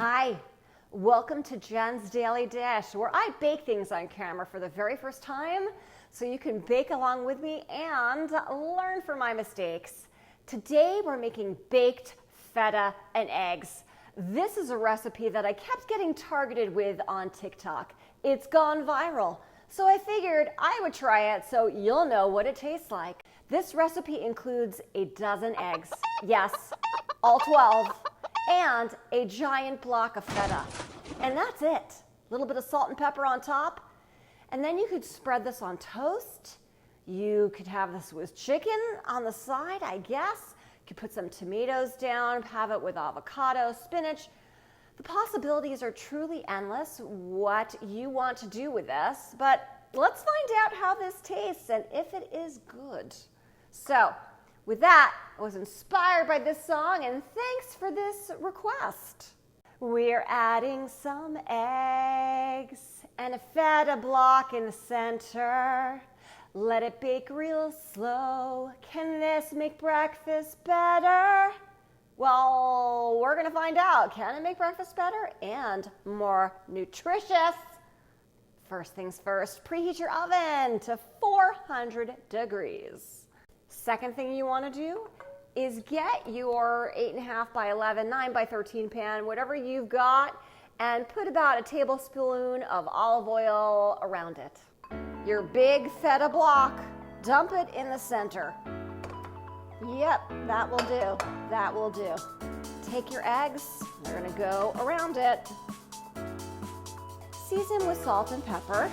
Hi, welcome to Jen's Daily Dish, where I bake things on camera for the very first time so you can bake along with me and learn from my mistakes. Today we're making baked feta and eggs. This is a recipe that I kept getting targeted with on TikTok. It's gone viral, so I figured I would try it so you'll know what it tastes like. This recipe includes a dozen eggs, yes, all 12, and a giant block of feta. And that's it. A little bit of salt and pepper on top. And then you could spread this on toast. You could have this with chicken on the side, I guess. You could put some tomatoes down, have it with avocado, spinach. The possibilities are truly endless what you want to do with this, but let's find out how this tastes and if it is good. So, with that, I was inspired by this song, and thanks for this request. We're adding some eggs and a feta block in the center. Let it bake real slow. Can this make breakfast better? Well, we're gonna find out. Can it make breakfast better and more nutritious? First things first, preheat your oven to 400 degrees. Second thing you want to do is get your 8.5 by 11, 9 by 13 pan, whatever you've got, and put about a tablespoon of olive oil around it. Your big feta block, dump it in the center. Yep, that will do. That will do. Take your eggs, you're going to go around it. Season with salt and pepper.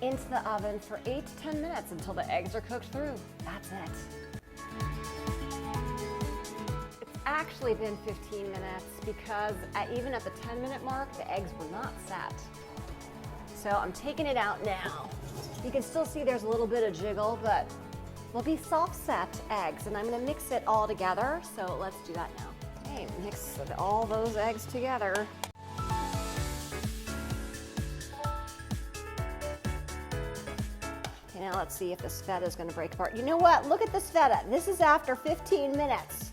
Into the oven for 8 to 10 minutes until the eggs are cooked through. That's it. It's actually been 15 minutes because even at the 10-minute mark, the eggs were not set. So I'm taking it out now. You can still see there's a little bit of jiggle, but they'll be soft set eggs, and I'm gonna mix it all together, so let's do that now. Okay, mix all those eggs together. Now let's see if this feta is going to break apart. You know what? Look at this feta. This is after 15 minutes.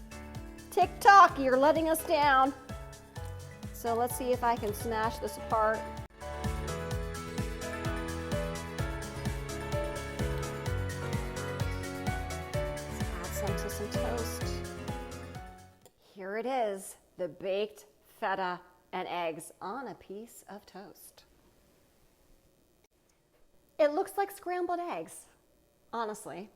Tick-tock, you're letting us down. So let's see if I can smash this apart. Let's add some to some toast. Here it is, the baked feta and eggs on a piece of toast. It looks like scrambled eggs, honestly,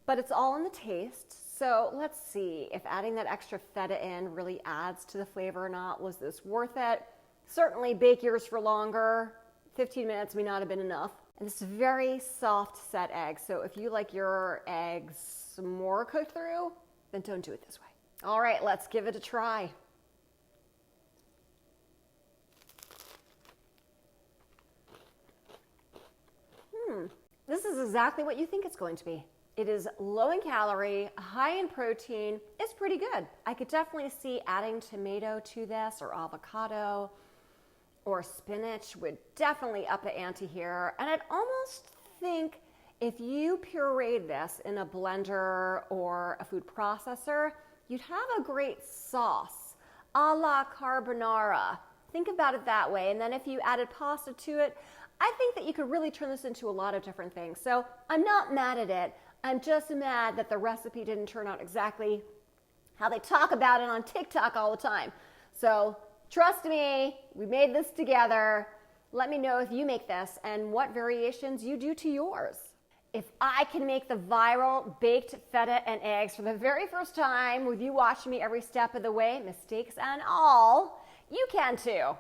but it's all in the taste. So let's see if adding that extra feta in really adds to the flavor or not. Was this worth it? Certainly bake yours for longer. 15 minutes may not have been enough. And it's very soft set egg. So if you like your eggs more cooked through, then don't do it this way. All right, let's give it a try. This is exactly what you think it's going to be. It is low in calorie, high in protein. It's pretty good. I could definitely see adding tomato to this, or avocado, or spinach would definitely up the ante here. And I'd almost think if you pureed this in a blender or a food processor, you'd have a great sauce, a la carbonara. Think about it that way. And then if you added pasta to it, I think that you could really turn this into a lot of different things. So I'm not mad at it. I'm just mad that the recipe didn't turn out exactly how they talk about it on TikTok all the time. So trust me, we made this together. Let me know if you make this and what variations you do to yours. If I can make the viral baked feta and eggs for the very first time with you watching me every step of the way, mistakes and all, you can too.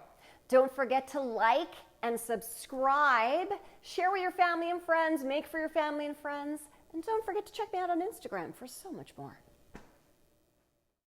Don't forget to like and subscribe, share with your family and friends, make for your family and friends, and don't forget to check me out on Instagram for so much more.